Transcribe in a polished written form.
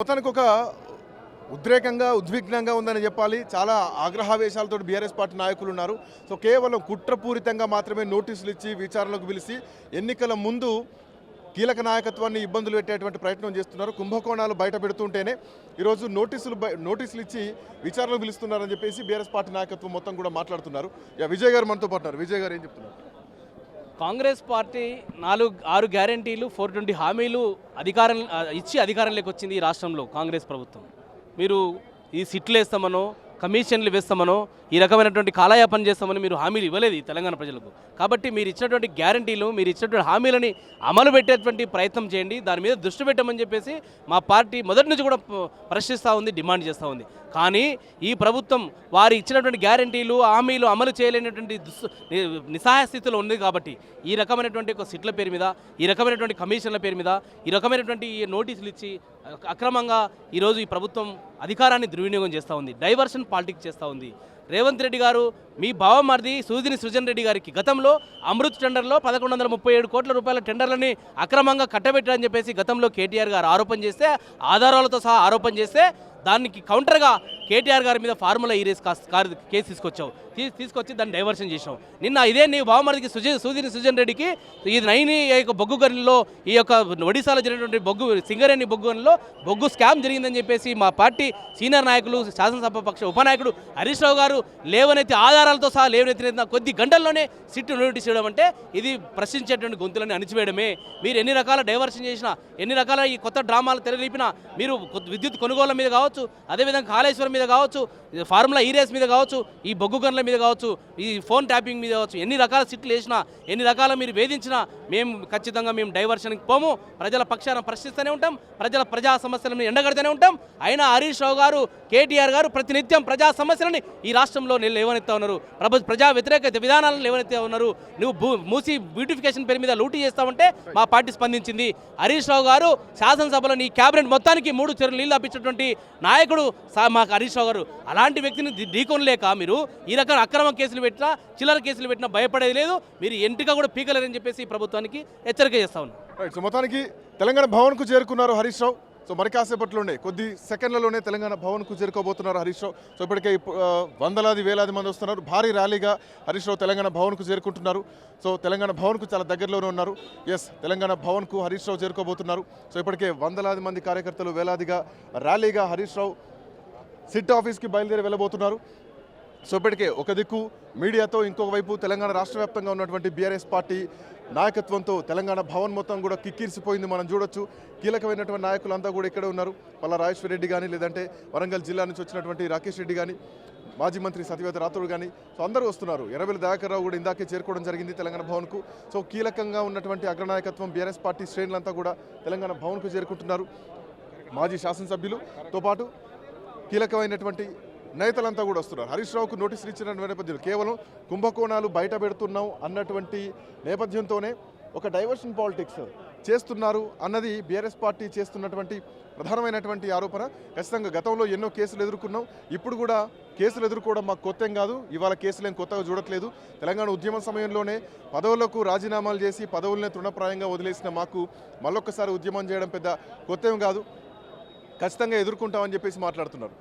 మొత్తానికి ఒక ఉద్రేకంగా ఉద్విగ్నంగా ఉందని చెప్పాలి. చాలా ఆగ్రహావేశాలతో బీఆర్ఎస్ పార్టీ నాయకులు ఉన్నారు. సో కేవలం కుట్రపూరితంగా మాత్రమే నోటీసులు ఇచ్చి విచారణకు పిలిచి ఎన్నికల ముందు కీలక నాయకత్వాన్ని ఇబ్బందులు పెట్టేటువంటి ప్రయత్నం చేస్తున్నారు. కుంభకోణాలు బయట పెడుతుంటేనే ఈరోజు నోటీసులు ఇచ్చి విచారణకు పిలుస్తున్నారని చెప్పేసి బీఆర్ఎస్ పార్టీ నాయకత్వం మొత్తం కూడా మాట్లాడుతున్నారు. విజయ్ గారు మనతో పాటున్నారు. విజయ్ గారు ఏం చెప్తున్నారు? కాంగ్రెస్ పార్టీ 6 గ్యారంటీలు 420 హామీలు అధికారంలోకి వచ్చింది ఈ రాష్ట్రంలో కాంగ్రెస్ ప్రభుత్వం. మీరు ఈ సిట్లు వేస్తామనో కమిషన్లు వేస్తామనో ఈ రకమైనటువంటి కాలయాపన చేస్తామని మీరు హామీలు ఇవ్వలేదు ఈ తెలంగాణ ప్రజలకు. కాబట్టి మీరు ఇచ్చినటువంటి గ్యారంటీలు మీరు ఇచ్చినటువంటి హామీలని అమలు పెట్టేటువంటి ప్రయత్నం చేయండి, దాని మీద దృష్టి పెట్టమని చెప్పేసి మా పార్టీ మొదటి నుంచి కూడా ప్రశ్నిస్తూ ఉంది, డిమాండ్ చేస్తూ ఉంది. కానీ ఈ ప్రభుత్వం వారు ఇచ్చినటువంటి గ్యారంటీలు హామీలు అమలు చేయలేనటువంటి నిస్సహాయ స్థితిలో ఉంది. కాబట్టి ఈ రకమైనటువంటి ఒక సిట్ల పేరు మీద, ఈ రకమైనటువంటి కమిషన్ల పేరు మీద, ఈ రకమైనటువంటి నోటీసులు ఇచ్చి అక్రమంగా ఈరోజు ఈ ప్రభుత్వం అధికారాన్ని దుర్వినియోగం చేస్తూ ఉంది, డైవర్షన్ పాలిటిక్స్ చేస్తూ ఉంది. రేవంత్ రెడ్డి గారు మీ బావమరిది సూదిని సృజన్ రెడ్డి గారికి గతంలో అమృత్ టెండర్లో 1137 కోట్ల రూపాయల టెండర్లని అక్రమంగా కట్టబెట్టారని చెప్పేసి గతంలో కేటీఆర్ గారు ఆరోపణ చేస్తే, ఆధారాలతో సహా ఆరోపణ చేస్తే దానికి కౌంటర్గా కేటీఆర్ గారి మీద ఫార్ములా ఈరేస్ కేసు తీసుకొచ్చి దాన్ని డైవర్షన్ చేసాం. నిన్న ఇదే నీ బావమరిదికి సూదిని సుజన్ రెడ్డికి ఈ నైని యొక్క బొగ్గు గనిలో ఈ యొక్క ఒడిశాలో జరిగినటువంటి సింగరేణి బొగ్గు గనిలో బొగ్గు స్కామ్ జరిగిందని చెప్పేసి మా పార్టీ సీనియర్ నాయకులు శాసనసభ పక్ష ఉపనాయకుడు హరీష్ రావు గారు లేవనెత్తి ఆధారాలతో సహా లేవనెత్తిన కొద్ది గంటల్లోనే సిట్టు నోటీస్ ఇవ్వడం అంటే ఇది ప్రశ్నించేటువంటి గొంతులను అణిచివేయడమే. మీరు ఎన్ని రకాల డైవర్షన్ చేసినా, ఎన్ని రకాల ఈ కొత్త డ్రామాలు తెరలేపినా, మీరు విద్యుత్ కొనుగోళ్ల మీద కావచ్చు, అదేవిధంగా కాళేశ్వరం మీద కావచ్చు, ఫార్ములా ఈరేస్ మీద కావచ్చు, ఈ బొగ్గు గన్ల మీద కావచ్చు, ఈ ఫోన్ ట్యాపింగ్ మీద కావచ్చు, ఎన్ని రకాల సిట్లు వేసినా, ఎన్ని రకాల మీరు వేధించినా ఖచ్చితంగా మేము డైవర్షన్కి పోము. ప్రజల పక్షాన ప్రశ్నిస్తూనే ఉంటాం, ప్రజా సమస్యలను ఎండగడుతూనే ఉంటాం. అయినా హరీష్ రావు గారు, కేటీఆర్ గారు ప్రతినిత్యం ప్రజా సమస్యలని ఈ రాష్ట్రంలో లేవనెత్తా ఉన్నారు, ప్రజా వ్యతిరేక విధానాలను లేవనెత్తా ఉన్నారు. నువ్వు మూసి బ్యూటిఫికేషన్ పేరు మీద లూటీ చేస్తామంటే మా పార్టీ స్పందించింది. హరీష్ రావు గారు శాసనసభలో నీ క్యాబినెట్ మొత్తానికి 3 చెరువులు నీళ్ళు అప్పించినటువంటి నాయకుడు మాకు హరీష్ రావు గారు. అలాంటి వ్యక్తిని ఢీకొనలేక మీరు ఈ రకం అక్రమ కేసులు పెట్టినా, చిల్లర కేసులు పెట్టినా భయపడేది లేదు. మీరు ఎంటిగా కూడా పీకలేరని చెప్పేసి ఈ ప్రభుత్వానికి హెచ్చరిక చేస్తా ఉన్నాం. సో మొత్తానికి తెలంగాణ భవన్కు చేరుకున్నారు హరీష్ రావు. సో మరి కాసేపట్లోనే కొద్ది సెకండ్లలోనే తెలంగాణ భవన్కు చేరుకోబోతున్నారు హరీష్ రావు. సో ఇప్పటికే వందలాది వేలాది మంది వస్తున్నారు. భారీ ర్యాలీగా హరీష్ రావు తెలంగాణ భవన్కు చేరుకుంటున్నారు. సో తెలంగాణ భవన్కు చాలా దగ్గరలోనే ఉన్నారు. తెలంగాణ భవన్కు హరీష్ రావు చేరుకోబోతున్నారు. సో ఇప్పటికే వందలాది మంది కార్యకర్తలు వేలాదిగా ర్యాలీగా హరీష్ రావు సిట్ ఆఫీస్కి బయలుదేరి వెళ్ళబోతున్నారు. సో ఇప్పటికే ఒక దిక్కు మీడియాతో, ఇంకొక వైపు తెలంగాణ రాష్ట్ర వ్యాప్తంగా ఉన్నటువంటి బీఆర్ఎస్ పార్టీ నాయకత్వంతో తెలంగాణ భవన్ మొత్తం కూడా కిక్కిరిసిపోయింది. మనం చూడొచ్చు, కీలకమైనటువంటి నాయకులంతా కూడా ఇక్కడే ఉన్నారు. పల్లా రాజేశ్వర రెడ్డి కానీ, లేదంటే వరంగల్ జిల్లా నుంచి వచ్చినటువంటి రాకేష్ రెడ్డి కానీ, మాజీ మంత్రి సత్యవేద రాథోడ్ కానీ, సో అందరూ వస్తున్నారు. ఎర్రబెల్లి దయాకర్ రావు కూడా ఇందాకే చేరుకోవడం జరిగింది తెలంగాణ భవన్కు. సో కీలకంగా ఉన్నటువంటి అగ్రనాయకత్వం బీఆర్ఎస్ పార్టీ శ్రేణులంతా కూడా తెలంగాణ భవన్కు చేరుకుంటున్నారు. మాజీ శాసనసభ్యులతో పాటు కీలకమైనటువంటి నేతలంతా కూడా వస్తున్నారు. హరీష్ రావుకు నోటీసులు ఇచ్చిన నేపథ్యంలో కేవలం కుంభకోణాలు బయట పెడుతున్నాం అన్నటువంటి నేపథ్యంతోనే ఒక డైవర్షన్ పాలిటిక్స్ చేస్తున్నారు అన్నది బీఆర్ఎస్ పార్టీ చేస్తున్నటువంటి ప్రధానమైనటువంటి ఆరోపణ. ఖచ్చితంగా గతంలో ఎన్నో కేసులు ఎదుర్కొన్నాం, ఇప్పుడు కూడా కేసులు ఎదుర్కోవడం మాకు కొత్త కాదు. ఇవాళ కేసులేం కొత్తగా చూడట్లేదు. తెలంగాణ ఉద్యమ సమయంలోనే పదవులకు రాజీనామాలు చేసి పదవులనే తృణప్రాయంగా వదిలేసిన మాకు మళ్ళొక్కసారి ఉద్యమం చేయడం పెద్ద కొత్త కాదు, ఖచ్చితంగా ఎదుర్కొంటామని చెప్పేసి మాట్లాడుతున్నారు.